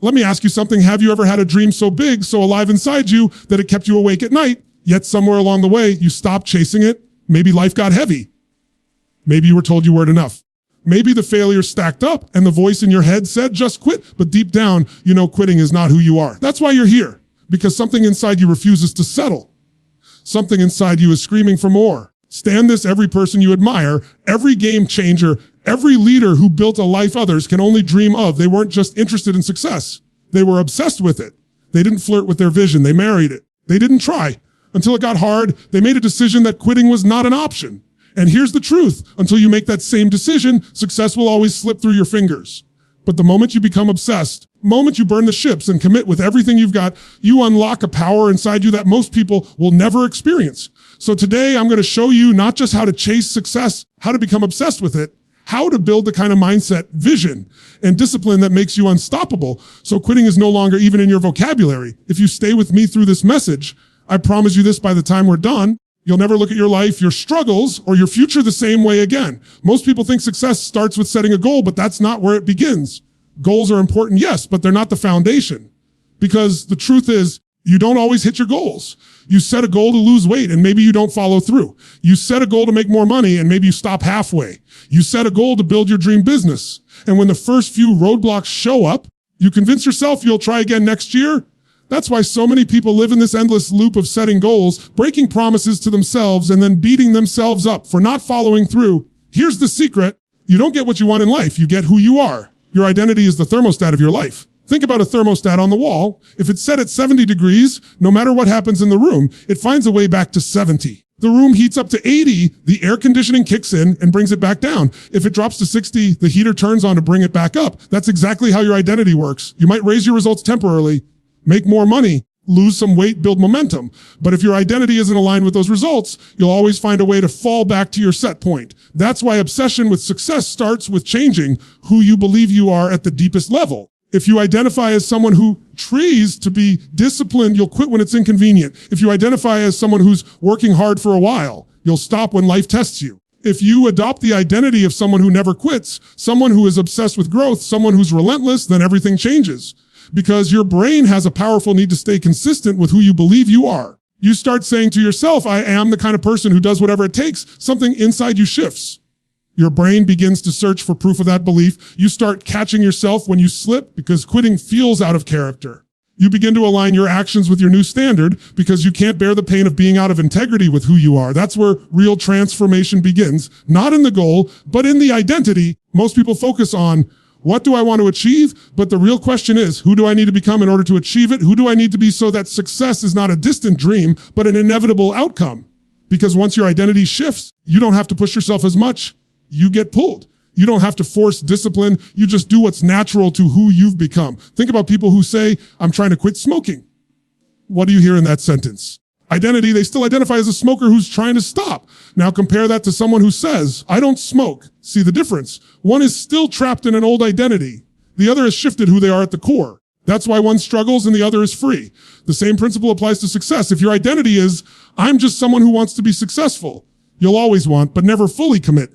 Let me ask you something. Have you ever had a dream so big, so alive inside you that it kept you awake at night, yet somewhere along the way, you stopped chasing it? Maybe life got heavy. Maybe you were told you weren't enough. Maybe the failure stacked up and the voice in your head said, just quit. But deep down, you know quitting is not who you are. That's why you're here, because something inside you refuses to settle. Something inside you is screaming for more. Stand this, every person you admire, every game changer, every leader who built a life others can only dream of. They weren't just interested in success. They were obsessed with it. They didn't flirt with their vision. They married it. They didn't try. Until it got hard, they made a decision that quitting was not an option. And here's the truth. Until you make that same decision, success will always slip through your fingers. But the moment you become obsessed, the moment you burn the ships and commit with everything you've got, you unlock a power inside you that most people will never experience. So today I'm going to show you not just how to chase success, how to become obsessed with it, how to build the kind of mindset, vision, and discipline that makes you unstoppable. So quitting is no longer even in your vocabulary. If you stay with me through this message, I promise you this, by the time we're done, you'll never look at your life, your struggles, or your future the same way again. Most people think success starts with setting a goal, but that's not where it begins. Goals are important, yes, but they're not the foundation. Because the truth is, you don't always hit your goals. You set a goal to lose weight and maybe you don't follow through. You set a goal to make more money and maybe you stop halfway. You set a goal to build your dream business. And when the first few roadblocks show up, you convince yourself you'll try again next year. That's why so many people live in this endless loop of setting goals, breaking promises to themselves, and then beating themselves up for not following through. Here's the secret. You don't get what you want in life. You get who you are. Your identity is the thermostat of your life. Think about a thermostat on the wall. If it's set at 70 degrees, no matter what happens in the room, it finds a way back to 70. The room heats up to 80, the air conditioning kicks in and brings it back down. If it drops to 60, the heater turns on to bring it back up. That's exactly how your identity works. You might raise your results temporarily, make more money, lose some weight, build momentum. But if your identity isn't aligned with those results, you'll always find a way to fall back to your set point. That's why obsession with success starts with changing who you believe you are at the deepest level. If you identify as someone who tries to be disciplined, you'll quit when it's inconvenient. If you identify as someone who's working hard for a while, you'll stop when life tests you. If you adopt the identity of someone who never quits, someone who is obsessed with growth, someone who's relentless, then everything changes. Because your brain has a powerful need to stay consistent with who you believe you are. You start saying to yourself, I am the kind of person who does whatever it takes. Something inside you shifts. Your brain begins to search for proof of that belief. You start catching yourself when you slip because quitting feels out of character. You begin to align your actions with your new standard because you can't bear the pain of being out of integrity with who you are. That's where real transformation begins, not in the goal, but in the identity. Most people focus on, what do I want to achieve? But the real question is, who do I need to become in order to achieve it? Who do I need to be so that success is not a distant dream, but an inevitable outcome? Because once your identity shifts, you don't have to push yourself as much. You get pulled. You don't have to force discipline. You just do what's natural to who you've become. Think about people who say, I'm trying to quit smoking. What do you hear in that sentence? Identity, they still identify as a smoker who's trying to stop. Now compare that to someone who says, I don't smoke. See the difference? One is still trapped in an old identity. The other has shifted who they are at the core. That's why one struggles and the other is free. The same principle applies to success. If your identity is, I'm just someone who wants to be successful, you'll always want, but never fully commit.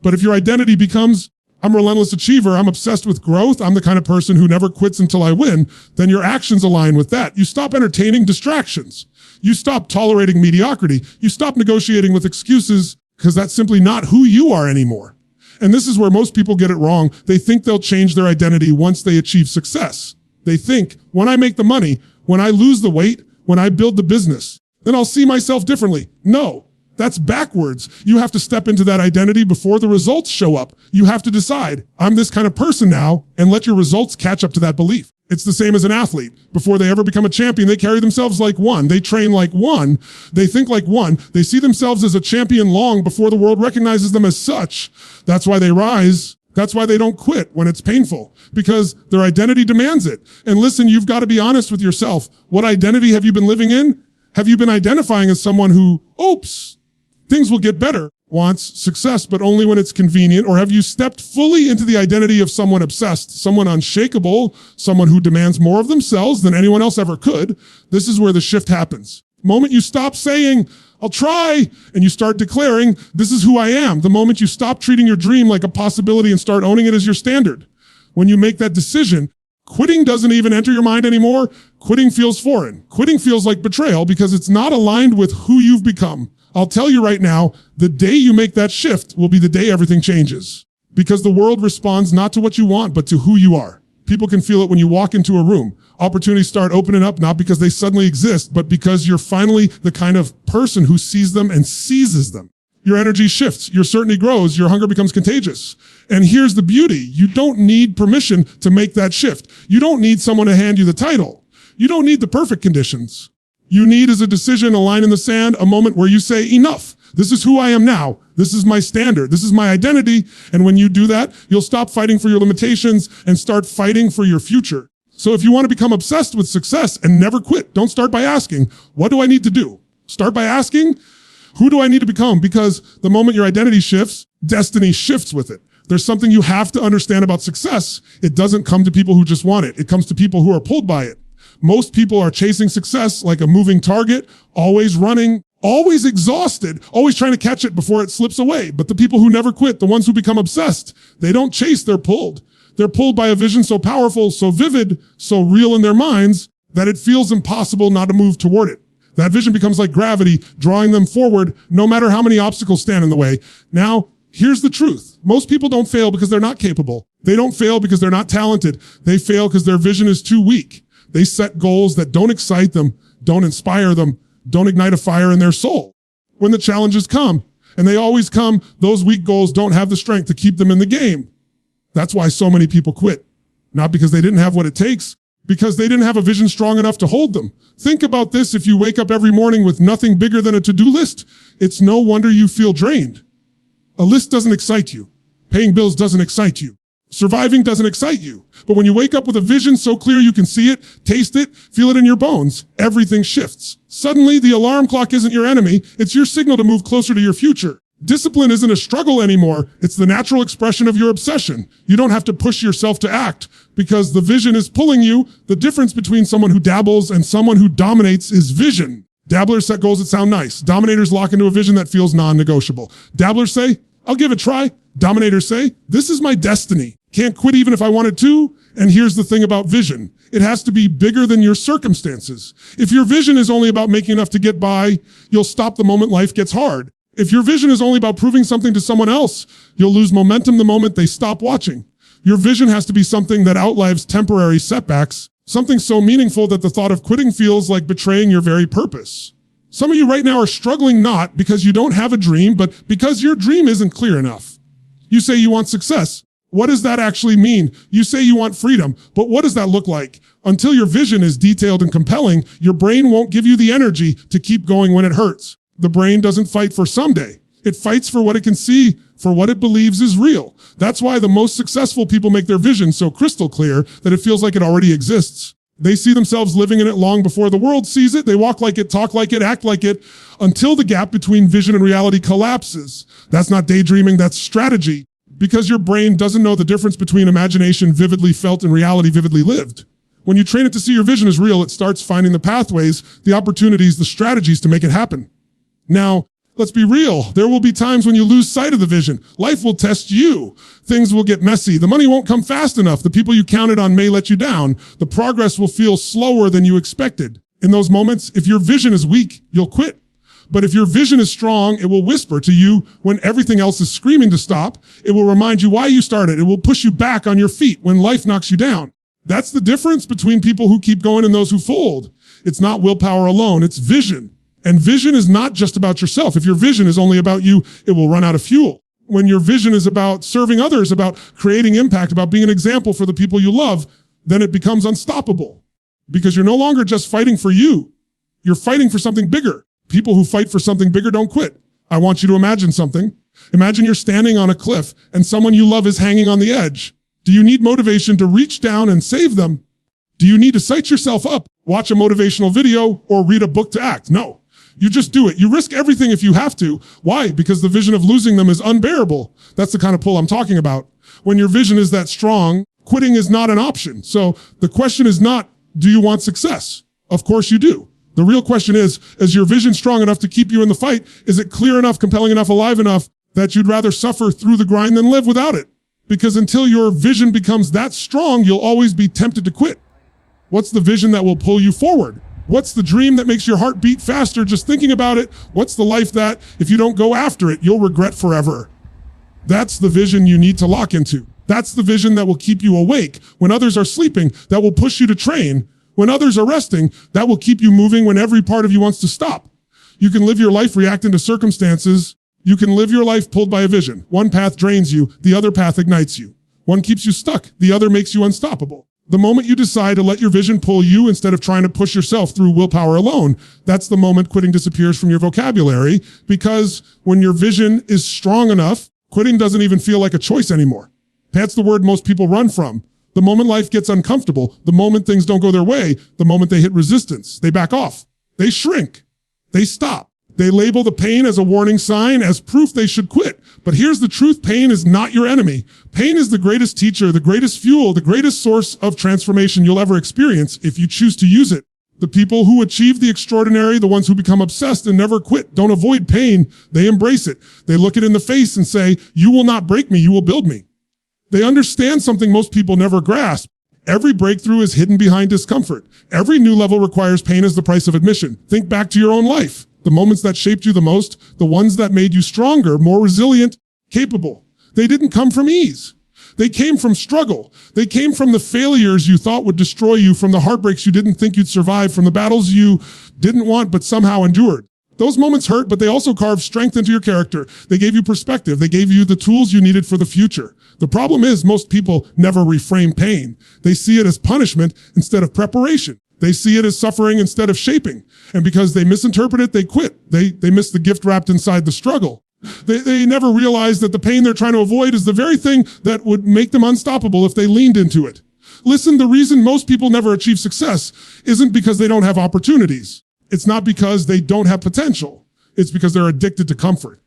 But if your identity becomes, I'm a relentless achiever, I'm obsessed with growth, I'm the kind of person who never quits until I win, then your actions align with that. You stop entertaining distractions. You stop tolerating mediocrity. You stop negotiating with excuses because that's simply not who you are anymore. And this is where most people get it wrong. They think they'll change their identity once they achieve success. They think, when I make the money, when I lose the weight, when I build the business, then I'll see myself differently. No. That's backwards. You have to step into that identity before the results show up. You have to decide, I'm this kind of person now, and let your results catch up to that belief. It's the same as an athlete. Before they ever become a champion, they carry themselves like one. They train like one. They think like one. They see themselves as a champion long before the world recognizes them as such. That's why they rise. That's why they don't quit when it's painful, because their identity demands it. And listen, you've got to be honest with yourself. What identity have you been living in? Have you been identifying as someone who, things will get better, wants success, but only when it's convenient? Or have you stepped fully into the identity of someone obsessed, someone unshakable, someone who demands more of themselves than anyone else ever could? This is where the shift happens. The moment you stop saying, I'll try, and you start declaring, this is who I am. The moment you stop treating your dream like a possibility and start owning it as your standard. When you make that decision, Quitting doesn't even enter your mind anymore. Quitting feels foreign. Quitting feels like betrayal because it's not aligned with who you've become. I'll tell you right now, the day you make that shift will be the day everything changes. Because the world responds not to what you want, but to who you are. People can feel it when you walk into a room. Opportunities start opening up, not because they suddenly exist, but because you're finally the kind of person who sees them and seizes them. Your energy shifts, your certainty grows, your hunger becomes contagious. And here's the beauty. You don't need permission to make that shift. You don't need someone to hand you the title. You don't need the perfect conditions. You need is a decision, a line in the sand, a moment where you say, enough. This is who I am now. This is my standard. This is my identity. And when you do that, you'll stop fighting for your limitations and start fighting for your future. So if you want to become obsessed with success and never quit, don't start by asking, what do I need to do? Start by asking, who do I need to become? Because the moment your identity shifts, destiny shifts with it. There's something you have to understand about success. It doesn't come to people who just want it. It comes to people who are pulled by it. Most people are chasing success like a moving target, always running, always exhausted, always trying to catch it before it slips away. But the people who never quit, the ones who become obsessed, they don't chase, they're pulled. They're pulled by a vision so powerful, so vivid, so real in their minds that it feels impossible not to move toward it. That vision becomes like gravity, drawing them forward, no matter how many obstacles stand in the way. Now, here's the truth. Most people don't fail because they're not capable. They don't fail because they're not talented. They fail because their vision is too weak. They set goals that don't excite them, don't inspire them, don't ignite a fire in their soul. When the challenges come, and they always come, those weak goals don't have the strength to keep them in the game. That's why so many people quit. Not because they didn't have what it takes, because they didn't have a vision strong enough to hold them. Think about this. If you wake up every morning with nothing bigger than a to-do list, it's no wonder you feel drained. A list doesn't excite you. Paying bills doesn't excite you. Surviving doesn't excite you. But when you wake up with a vision so clear you can see it, taste it, feel it in your bones, everything shifts. Suddenly, the alarm clock isn't your enemy. It's your signal to move closer to your future. Discipline isn't a struggle anymore. It's the natural expression of your obsession. You don't have to push yourself to act because the vision is pulling you. The difference between someone who dabbles and someone who dominates is vision. Dabblers set goals that sound nice. Dominators lock into a vision that feels non-negotiable. Dabblers say, I'll give it a try. Dominators say, this is my destiny. Can't quit even if I wanted to. And here's the thing about vision. It has to be bigger than your circumstances. If your vision is only about making enough to get by, you'll stop the moment life gets hard. If your vision is only about proving something to someone else, you'll lose momentum the moment they stop watching. Your vision has to be something that outlives temporary setbacks, something so meaningful that the thought of quitting feels like betraying your very purpose. Some of you right now are struggling not because you don't have a dream, but because your dream isn't clear enough. You say you want success. What does that actually mean? You say you want freedom, but what does that look like? Until your vision is detailed and compelling, your brain won't give you the energy to keep going when it hurts. The brain doesn't fight for someday. It fights for what it can see, for what it believes is real. That's why the most successful people make their vision so crystal clear that it feels like it already exists. They see themselves living in it long before the world sees it. They walk like it, talk like it, act like it, until the gap between vision and reality collapses. That's not daydreaming, that's strategy. Because your brain doesn't know the difference between imagination vividly felt and reality vividly lived. When you train it to see your vision as real, it starts finding the pathways, the opportunities, the strategies to make it happen. Now, let's be real. There will be times when you lose sight of the vision. Life will test you. Things will get messy. The money won't come fast enough. The people you counted on may let you down. The progress will feel slower than you expected. In those moments, if your vision is weak, you'll quit. But if your vision is strong, it will whisper to you when everything else is screaming to stop. It will remind you why you started. It will push you back on your feet when life knocks you down. That's the difference between people who keep going and those who fold. It's not willpower alone. It's vision. And vision is not just about yourself. If your vision is only about you, it will run out of fuel. When your vision is about serving others, about creating impact, about being an example for the people you love, then it becomes unstoppable. Because you're no longer just fighting for you. You're fighting for something bigger. People who fight for something bigger don't quit. I want you to imagine something. Imagine you're standing on a cliff and someone you love is hanging on the edge. Do you need motivation to reach down and save them? Do you need to psych yourself up, watch a motivational video, or read a book to act? No. You just do it. You risk everything if you have to. Why? Because the vision of losing them is unbearable. That's the kind of pull I'm talking about. When your vision is that strong, quitting is not an option. So the question is not, do you want success? Of course you do. The real question is your vision strong enough to keep you in the fight? Is it clear enough, compelling enough, alive enough that you'd rather suffer through the grind than live without it? Because until your vision becomes that strong, you'll always be tempted to quit. What's the vision that will pull you forward? What's the dream that makes your heart beat faster just thinking about it? What's the life that, if you don't go after it, you'll regret forever? That's the vision you need to lock into. That's the vision that will keep you awake when others are sleeping, that will push you to train. When others are resting, that will keep you moving when every part of you wants to stop. You can live your life reacting to circumstances. You can live your life pulled by a vision. One path drains you, the other path ignites you. One keeps you stuck, the other makes you unstoppable. The moment you decide to let your vision pull you instead of trying to push yourself through willpower alone, that's the moment quitting disappears from your vocabulary, because when your vision is strong enough, quitting doesn't even feel like a choice anymore. That's the word most people run from. The moment life gets uncomfortable, the moment things don't go their way, the moment they hit resistance, they back off, they shrink, they stop. They label the pain as a warning sign, as proof they should quit. But here's the truth, pain is not your enemy. Pain is the greatest teacher, the greatest fuel, the greatest source of transformation you'll ever experience if you choose to use it. The people who achieve the extraordinary, the ones who become obsessed and never quit, don't avoid pain, they embrace it. They look it in the face and say, you will not break me, you will build me. They understand something most people never grasp. Every breakthrough is hidden behind discomfort. Every new level requires pain as the price of admission. Think back to your own life. The moments that shaped you the most, the ones that made you stronger, more resilient, capable. They didn't come from ease. They came from struggle. They came from the failures you thought would destroy you, from the heartbreaks you didn't think you'd survive, from the battles you didn't want but somehow endured. Those moments hurt, but they also carved strength into your character. They gave you perspective. They gave you the tools you needed for the future. The problem is most people never reframe pain. They see it as punishment instead of preparation. They see it as suffering instead of shaping. And because they misinterpret it, they quit. They miss the gift wrapped inside the struggle. They never realize that the pain they're trying to avoid is the very thing that would make them unstoppable if they leaned into it. Listen, the reason most people never achieve success isn't because they don't have opportunities. It's not because they don't have potential. It's because they're addicted to comfort.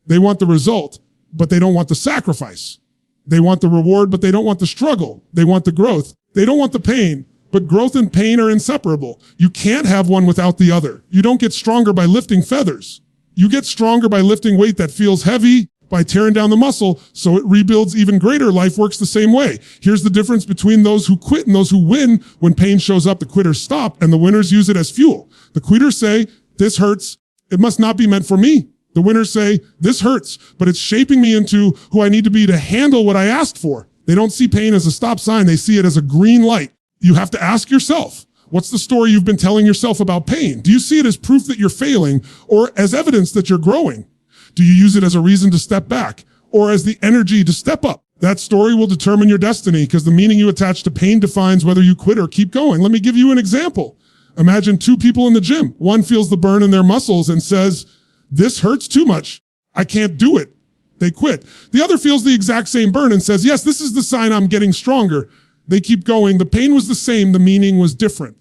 They want the result, but they don't want the sacrifice. They want the reward, but they don't want the struggle. They want the growth. They don't want the pain. But growth and pain are inseparable. You can't have one without the other. You don't get stronger by lifting feathers. You get stronger by lifting weight that feels heavy, by tearing down the muscle so it rebuilds even greater. Life works the same way. Here's the difference between those who quit and those who win. When pain shows up, the quitters stop and the winners use it as fuel. The quitters say, this hurts. It must not be meant for me. The winners say, this hurts, but it's shaping me into who I need to be to handle what I asked for. They don't see pain as a stop sign. They see it as a green light. You have to ask yourself, what's the story you've been telling yourself about pain? Do you see it as proof that you're failing or as evidence that you're growing? Do you use it as a reason to step back or as the energy to step up? That story will determine your destiny because the meaning you attach to pain defines whether you quit or keep going. Let me give you an example. Imagine two people in the gym. One feels the burn in their muscles and says, this hurts too much. I can't do it. They quit. The other feels the exact same burn and says, yes, this is the sign I'm getting stronger. They keep going. The pain was the same. The meaning was different.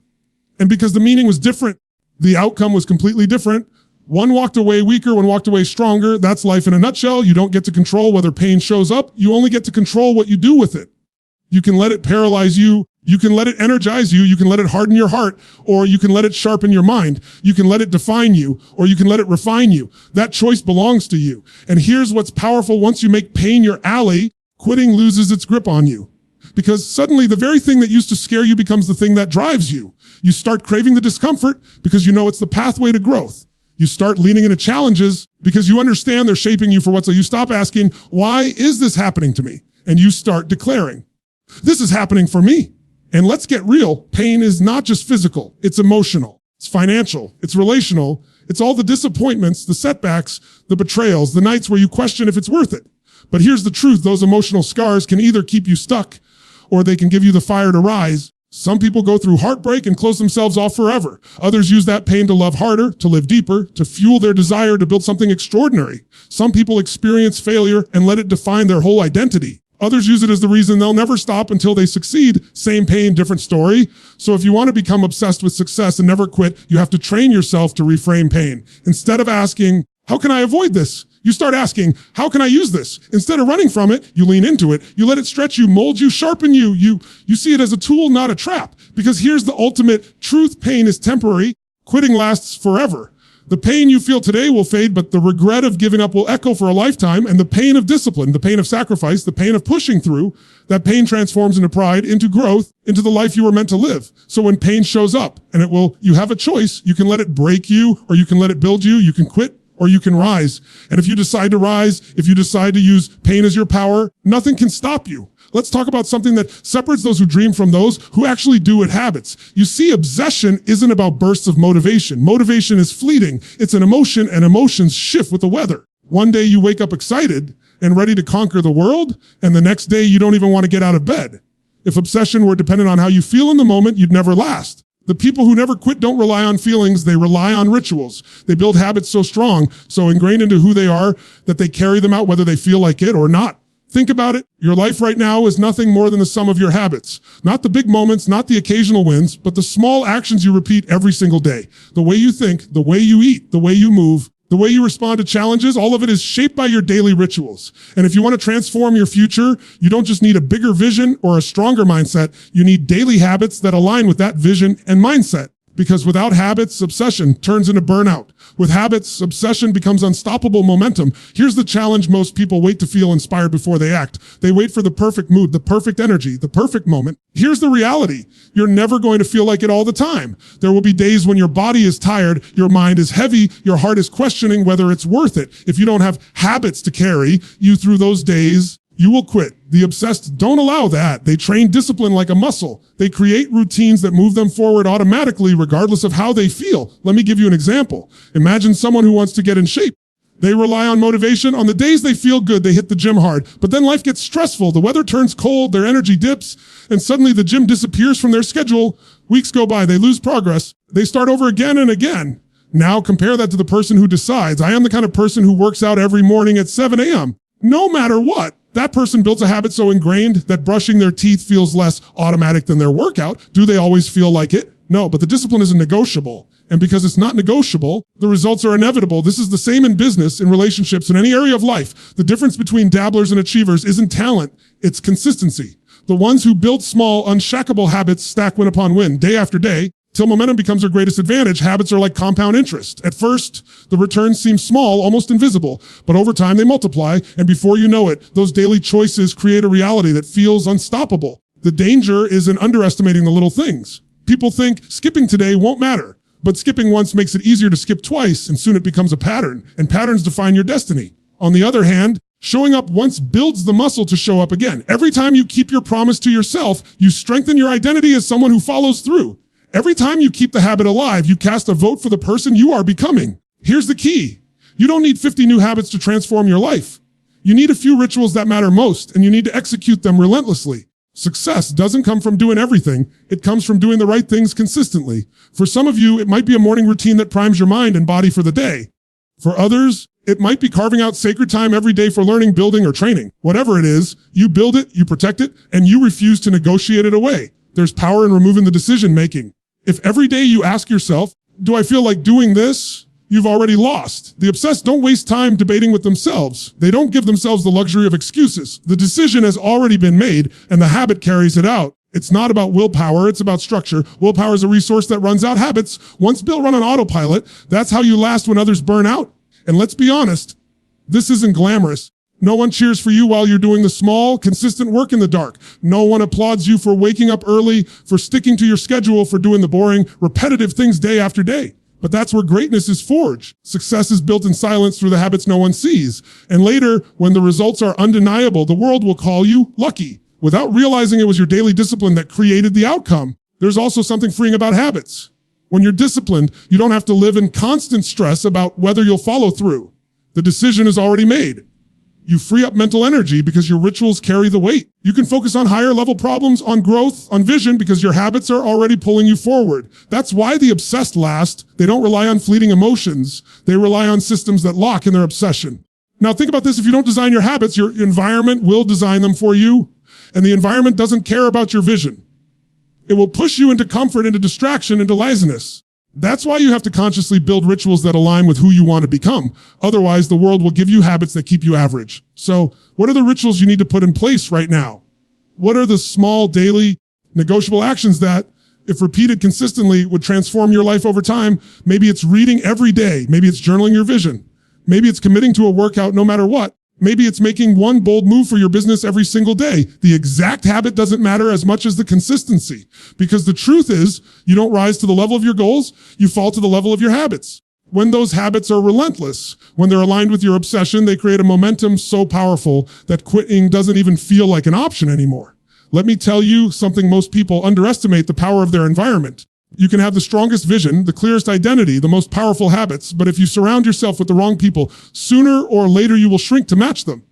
And because the meaning was different, the outcome was completely different. One walked away weaker, one walked away stronger. That's life in a nutshell. You don't get to control whether pain shows up. You only get to control what you do with it. You can let it paralyze you. You can let it energize you. You can let it harden your heart, or you can let it sharpen your mind. You can let it define you, or you can let it refine you. That choice belongs to you. And here's what's powerful. Once you make pain your ally, quitting loses its grip on you. Because suddenly the very thing that used to scare you becomes the thing that drives you. You start craving the discomfort because you know it's the pathway to growth. You start leaning into challenges because you understand they're shaping you for what's. So you stop asking, why is this happening to me? And you start declaring, this is happening for me. And let's get real. Pain is not just physical. It's emotional. It's financial. It's relational. It's all the disappointments, the setbacks, the betrayals, the nights where you question if it's worth it. But here's the truth. Those emotional scars can either keep you stuck or they can give you the fire to rise. Some people go through heartbreak and close themselves off forever. Others use that pain to love harder, to live deeper, to fuel their desire to build something extraordinary. Some people experience failure and let it define their whole identity. Others use it as the reason they'll never stop until they succeed. Same pain, different story. So if you want to become obsessed with success and never quit, you have to train yourself to reframe pain. Instead of asking, how can I avoid this? You start asking, how can I use this? Instead of running from it, you lean into it. You let it stretch you, mold you, sharpen you. You see it as a tool, not a trap. Because here's the ultimate truth. Pain is temporary. Quitting lasts forever. The pain you feel today will fade, but the regret of giving up will echo for a lifetime, and the pain of discipline, the pain of sacrifice, the pain of pushing through, that pain transforms into pride, into growth, into the life you were meant to live. So when pain shows up, and you have a choice, you can let it break you, or you can let it build you, you can quit, or you can rise. And if you decide to rise, if you decide to use pain as your power, nothing can stop you. Let's talk about something that separates those who dream from those who actually do it habits. You see, obsession isn't about bursts of motivation. Motivation is fleeting. It's an emotion, and emotions shift with the weather. One day you wake up excited and ready to conquer the world, and the next day you don't even want to get out of bed. If obsession were dependent on how you feel in the moment, you'd never last. The people who never quit don't rely on feelings, they rely on rituals. They build habits so strong, so ingrained into who they are, that they carry them out whether they feel like it or not. Think about it. Your life right now is nothing more than the sum of your habits. Not the big moments, not the occasional wins, but the small actions you repeat every single day. The way you think, the way you eat, the way you move, the way you respond to challenges, all of it is shaped by your daily rituals. And if you want to transform your future, you don't just need a bigger vision or a stronger mindset. You need daily habits that align with that vision and mindset. Because without habits, obsession turns into burnout. With habits, obsession becomes unstoppable momentum. Here's the challenge: most people wait to feel inspired before they act. They wait for the perfect mood, the perfect energy, the perfect moment. Here's the reality: you're never going to feel like it all the time. There will be days when your body is tired, your mind is heavy, your heart is questioning whether it's worth it. If you don't have habits to carry you through those days, you will quit. The obsessed don't allow that. They train discipline like a muscle. They create routines that move them forward automatically regardless of how they feel. Let me give you an example. Imagine someone who wants to get in shape. They rely on motivation. On the days they feel good, they hit the gym hard. But then life gets stressful. The weather turns cold, their energy dips, and suddenly the gym disappears from their schedule. Weeks go by, they lose progress. They start over again and again. Now compare that to the person who decides, I am the kind of person who works out every morning at 7 a.m. No matter what. That person builds a habit so ingrained that brushing their teeth feels less automatic than their workout. Do they always feel like it? No, but the discipline isn't negotiable. And because it's not negotiable, the results are inevitable. This is the same in business, in relationships, in any area of life. The difference between dabblers and achievers isn't talent, it's consistency. The ones who build small, unshackable habits stack win upon win, day after day, till momentum becomes their greatest advantage. Habits are like compound interest. At first, the returns seem small, almost invisible, but over time they multiply, and before you know it, those daily choices create a reality that feels unstoppable. The danger is in underestimating the little things. People think skipping today won't matter, but skipping once makes it easier to skip twice, and soon it becomes a pattern, and patterns define your destiny. On the other hand, showing up once builds the muscle to show up again. Every time you keep your promise to yourself, you strengthen your identity as someone who follows through. Every time you keep the habit alive, you cast a vote for the person you are becoming. Here's the key. You don't need 50 new habits to transform your life. You need a few rituals that matter most, and you need to execute them relentlessly. Success doesn't come from doing everything. It comes from doing the right things consistently. For some of you, it might be a morning routine that primes your mind and body for the day. For others, it might be carving out sacred time every day for learning, building, or training. Whatever it is, you build it, you protect it, and you refuse to negotiate it away. There's power in removing the decision making. If every day you ask yourself, do I feel like doing this? You've already lost. The obsessed don't waste time debating with themselves. They don't give themselves the luxury of excuses. The decision has already been made, and the habit carries it out. It's not about willpower, it's about structure. Willpower is a resource that runs out habits. Once built, run on autopilot. That's how you last when others burn out. And let's be honest, this isn't glamorous. No one cheers for you while you're doing the small, consistent work in the dark. No one applauds you for waking up early, for sticking to your schedule, for doing the boring, repetitive things day after day. But that's where greatness is forged. Success is built in silence through the habits no one sees. And later, when the results are undeniable, the world will call you lucky, without realizing it was your daily discipline that created the outcome. There's also something freeing about habits. When you're disciplined, you don't have to live in constant stress about whether you'll follow through. The decision is already made. You free up mental energy because your rituals carry the weight. You can focus on higher level problems, on growth, on vision, because your habits are already pulling you forward. That's why the obsessed last. They don't rely on fleeting emotions. They rely on systems that lock in their obsession. Now think about this. If you don't design your habits, your environment will design them for you. And the environment doesn't care about your vision. It will push you into comfort, into distraction, into laziness. That's why you have to consciously build rituals that align with who you want to become. Otherwise, the world will give you habits that keep you average. So what are the rituals you need to put in place right now? What are the small daily negotiable actions that if repeated consistently, would transform your life over time. Maybe it's reading every day. Maybe it's journaling your vision. Maybe it's committing to a workout no matter what. Maybe it's making one bold move for your business every single day. The exact habit doesn't matter as much as the consistency, because the truth is you don't rise to the level of your goals, you fall to the level of your habits. When those habits are relentless, when they're aligned with your obsession, they create a momentum so powerful that quitting doesn't even feel like an option anymore. Let me tell you something: most people underestimate the power of their environment. You can have the strongest vision, the clearest identity, the most powerful habits, but if you surround yourself with the wrong people, sooner or later you will shrink to match them.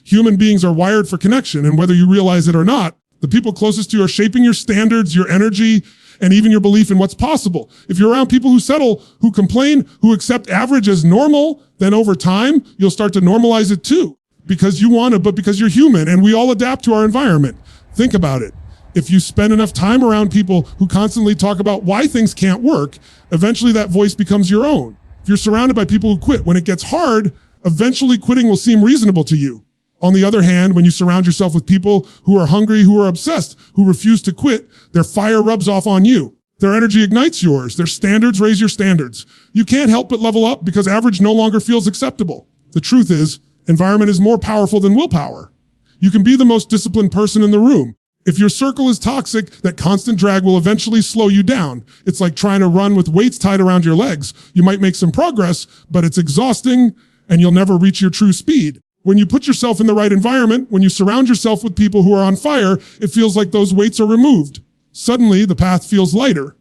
Human beings are wired for connection, and whether you realize it or not, the people closest to you are shaping your standards, your energy, and even your belief in what's possible. If you're around people who settle, who complain, who accept average as normal, then over time, you'll start to normalize it too. Because you want to, but because you're human, and we all adapt to our environment. Think about it. If you spend enough time around people who constantly talk about why things can't work, eventually that voice becomes your own. If you're surrounded by people who quit when it gets hard, eventually quitting will seem reasonable to you. On the other hand, when you surround yourself with people who are hungry, who are obsessed, who refuse to quit, their fire rubs off on you. Their energy ignites yours. Their standards raise your standards. You can't help but level up because average no longer feels acceptable. The truth is, environment is more powerful than willpower. You can be the most disciplined person in the room. If your circle is toxic, that constant drag will eventually slow you down. It's like trying to run with weights tied around your legs. You might make some progress, but it's exhausting and you'll never reach your true speed. When you put yourself in the right environment, when you surround yourself with people who are on fire, it feels like those weights are removed. Suddenly, the path feels lighter.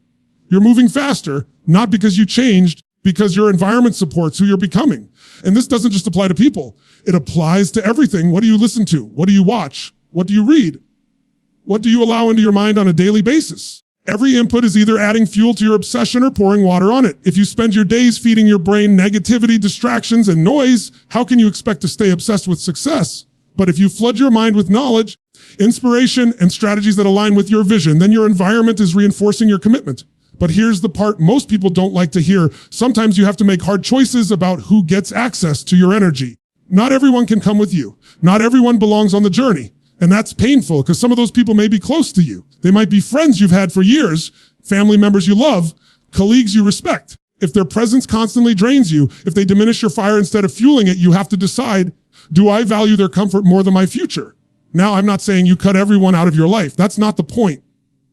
You're moving faster, not because you changed, because your environment supports who you're becoming. And this doesn't just apply to people. It applies to everything. What do you listen to? What do you watch? What do you read? What do you allow into your mind on a daily basis? Every input is either adding fuel to your obsession or pouring water on it. If you spend your days feeding your brain negativity, distractions, and noise, how can you expect to stay obsessed with success? But if you flood your mind with knowledge, inspiration, and strategies that align with your vision, then your environment is reinforcing your commitment. But here's the part most people don't like to hear. Sometimes you have to make hard choices about who gets access to your energy. Not everyone can come with you. Not everyone belongs on the journey. And that's painful because some of those people may be close to you. They might be friends you've had for years, family members you love, colleagues you respect. If their presence constantly drains you, if they diminish your fire instead of fueling it, you have to decide, do I value their comfort more than my future? Now, I'm not saying you cut everyone out of your life. That's not the point.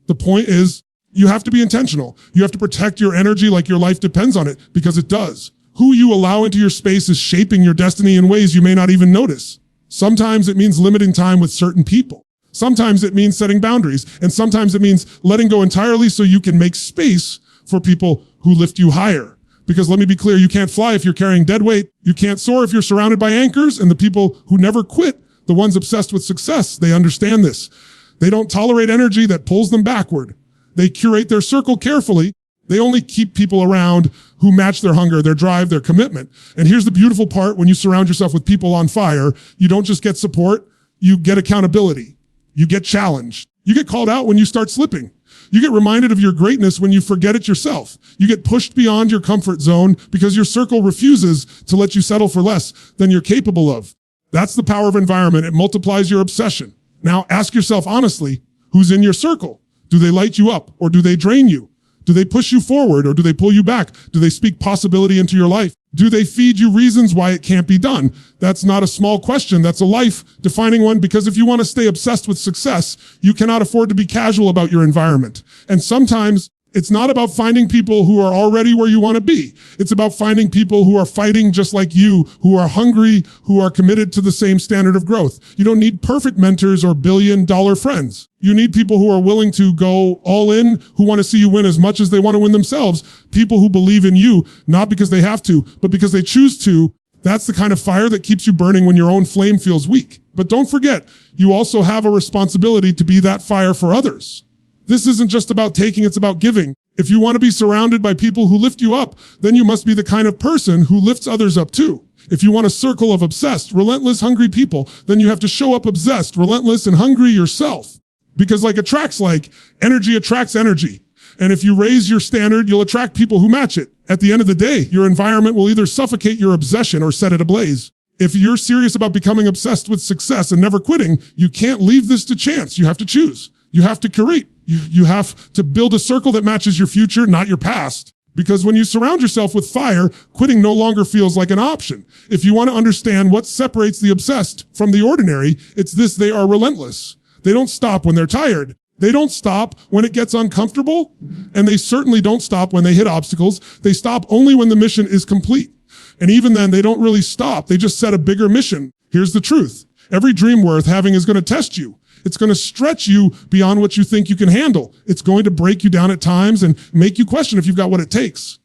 The point is you have to be intentional. You have to protect your energy like your life depends on it, because it does. Who you allow into your space is shaping your destiny in ways you may not even notice. Sometimes it means limiting time with certain people. Sometimes it means setting boundaries. And sometimes it means letting go entirely so you can make space for people who lift you higher. Because let me be clear, you can't fly if you're carrying dead weight. You can't soar if you're surrounded by anchors. And the people who never quit, the ones obsessed with success, they understand this. They don't tolerate energy that pulls them backward. They curate their circle carefully. They only keep people around who match their hunger, their drive, their commitment. And here's the beautiful part: when you surround yourself with people on fire, you don't just get support, you get accountability. You get challenged. You get called out when you start slipping. You get reminded of your greatness when you forget it yourself. You get pushed beyond your comfort zone because your circle refuses to let you settle for less than you're capable of. That's the power of environment. It multiplies your obsession. Now ask yourself honestly, who's in your circle? Do they light you up or do they drain you? Do they push you forward or do they pull you back? Do they speak possibility into your life? Do they feed you reasons why it can't be done? That's not a small question. That's a life-defining one, because if you want to stay obsessed with success, you cannot afford to be casual about your environment. And sometimes it's not about finding people who are already where you want to be. It's about finding people who are fighting just like you, who are hungry, who are committed to the same standard of growth. You don't need perfect mentors or billion-dollar friends. You need people who are willing to go all in, who want to see you win as much as they want to win themselves. People who believe in you, not because they have to, but because they choose to. That's the kind of fire that keeps you burning when your own flame feels weak. But don't forget, you also have a responsibility to be that fire for others. This isn't just about taking, it's about giving. If you want to be surrounded by people who lift you up, then you must be the kind of person who lifts others up too. If you want a circle of obsessed, relentless, hungry people, then you have to show up obsessed, relentless, and hungry yourself. Because like attracts like, energy attracts energy. And if you raise your standard, you'll attract people who match it. At the end of the day, your environment will either suffocate your obsession or set it ablaze. If you're serious about becoming obsessed with success and never quitting, you can't leave this to chance. You have to choose. You have to curate. You have to build a circle that matches your future, not your past. Because when you surround yourself with fire, quitting no longer feels like an option. If you want to understand what separates the obsessed from the ordinary, it's this: they are relentless. They don't stop when they're tired. They don't stop when it gets uncomfortable. And they certainly don't stop when they hit obstacles. They stop only when the mission is complete. And even then, they don't really stop. They just set a bigger mission. Here's the truth. Every dream worth having is going to test you. It's going to stretch you beyond what you think you can handle. It's going to break you down at times and make you question if you've got what it takes.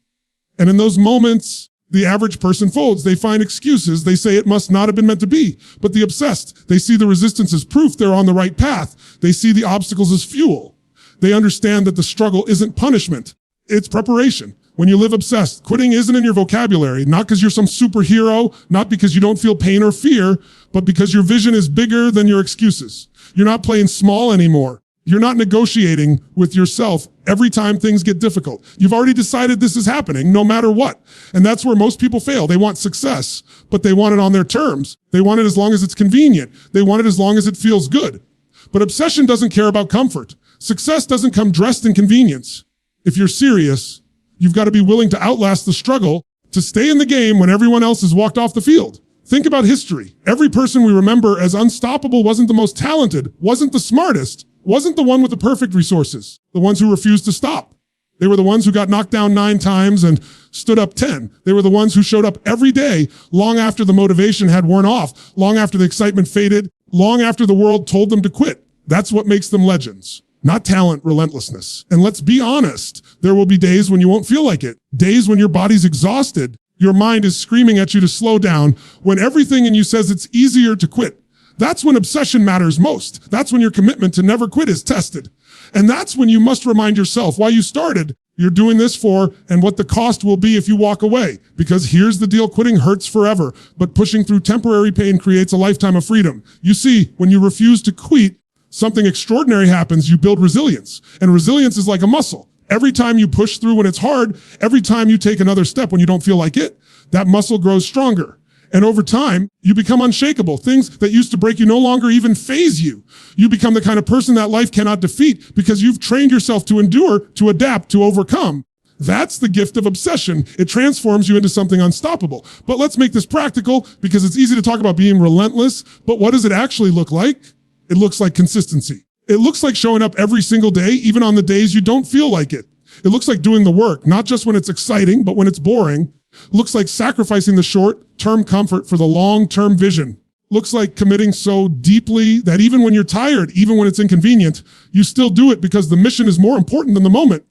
And in those moments, the average person folds. They find excuses. They say it must not have been meant to be. But the obsessed, they see the resistance as proof they're on the right path. They see the obstacles as fuel. They understand that the struggle isn't punishment. It's preparation. When you live obsessed, quitting isn't in your vocabulary, not because you're some superhero, not because you don't feel pain or fear, but because your vision is bigger than your excuses. You're not playing small anymore. You're not negotiating with yourself every time things get difficult. You've already decided this is happening no matter what. And that's where most people fail. They want success, but they want it on their terms. They want it as long as it's convenient. They want it as long as it feels good. But obsession doesn't care about comfort. Success doesn't come dressed in convenience. If you're serious, you've got to be willing to outlast the struggle, to stay in the game when everyone else has walked off the field. Think about history. Every person we remember as unstoppable wasn't the most talented, wasn't the smartest, wasn't the one with the perfect resources, the ones who refused to stop. They were the ones who got knocked down 9 times and stood up 10. They were the ones who showed up every day, long after the motivation had worn off, long after the excitement faded, long after the world told them to quit. That's what makes them legends. Not talent, relentlessness. And let's be honest, there will be days when you won't feel like it. Days when your body's exhausted. Your mind is screaming at you to slow down, when everything in you says it's easier to quit. That's when obsession matters most. That's when your commitment to never quit is tested. And that's when you must remind yourself why you started, you're doing this for, and what the cost will be if you walk away. Because here's the deal: quitting hurts forever, but pushing through temporary pain creates a lifetime of freedom. You see, when you refuse to quit, something extraordinary happens. You build resilience. And resilience is like a muscle. Every time you push through when it's hard, every time you take another step when you don't feel like it, that muscle grows stronger. And over time, you become unshakable. Things that used to break you no longer even faze you. You become the kind of person that life cannot defeat because you've trained yourself to endure, to adapt, to overcome. That's the gift of obsession. It transforms you into something unstoppable. But let's make this practical, because it's easy to talk about being relentless, but what does it actually look like? It looks like consistency. It looks like showing up every single day, even on the days you don't feel like it. It looks like doing the work, not just when it's exciting, but when it's boring. It looks like sacrificing the short-term comfort for the long-term vision. It looks like committing so deeply that even when you're tired, even when it's inconvenient, you still do it because the mission is more important than the moment.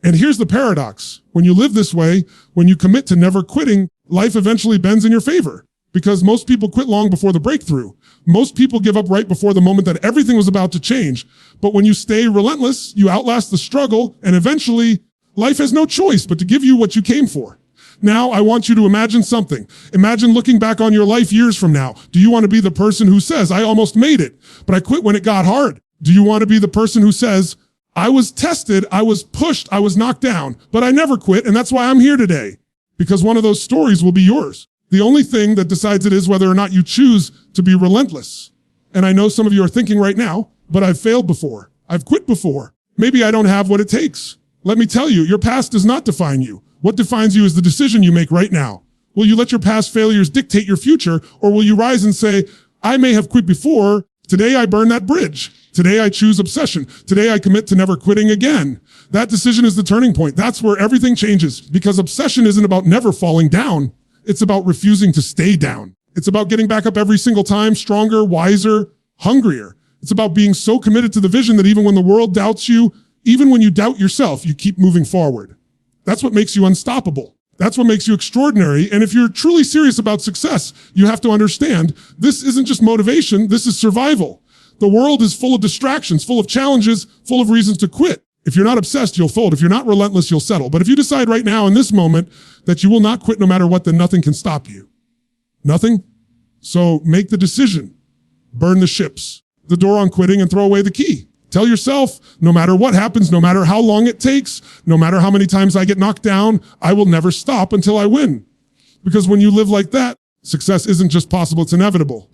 And here's the paradox. When you live this way, when you commit to never quitting, life eventually bends in your favor. Because most people quit long before the breakthrough. Most people give up right before the moment that everything was about to change. But when you stay relentless, you outlast the struggle, and eventually, life has no choice but to give you what you came for. Now, I want you to imagine something. Imagine looking back on your life years from now. Do you want to be the person who says, I almost made it, but I quit when it got hard? Do you want to be the person who says, I was tested, I was pushed, I was knocked down, but I never quit, and that's why I'm here today? Because one of those stories will be yours. The only thing that decides it is whether or not you choose to be relentless. And I know some of you are thinking right now, but I've failed before. I've quit before. Maybe I don't have what it takes. Let me tell you, your past does not define you. What defines you is the decision you make right now. Will you let your past failures dictate your future, or will you rise and say, I may have quit before, today I burn that bridge. Today I choose obsession. Today I commit to never quitting again. That decision is the turning point. That's where everything changes, because obsession isn't about never falling down. It's about refusing to stay down. It's about getting back up every single time, stronger, wiser, hungrier. It's about being so committed to the vision that even when the world doubts you, even when you doubt yourself, you keep moving forward. That's what makes you unstoppable. That's what makes you extraordinary. And if you're truly serious about success, you have to understand this isn't just motivation, this is survival. The world is full of distractions, full of challenges, full of reasons to quit. If you're not obsessed, you'll fold. If you're not relentless, you'll settle. But if you decide right now in this moment that you will not quit no matter what, then nothing can stop you. Nothing? So make the decision. Burn the ships, the door on quitting, and throw away the key. Tell yourself, no matter what happens, no matter how long it takes, no matter how many times I get knocked down, I will never stop until I win. Because when you live like that, success isn't just possible, it's inevitable.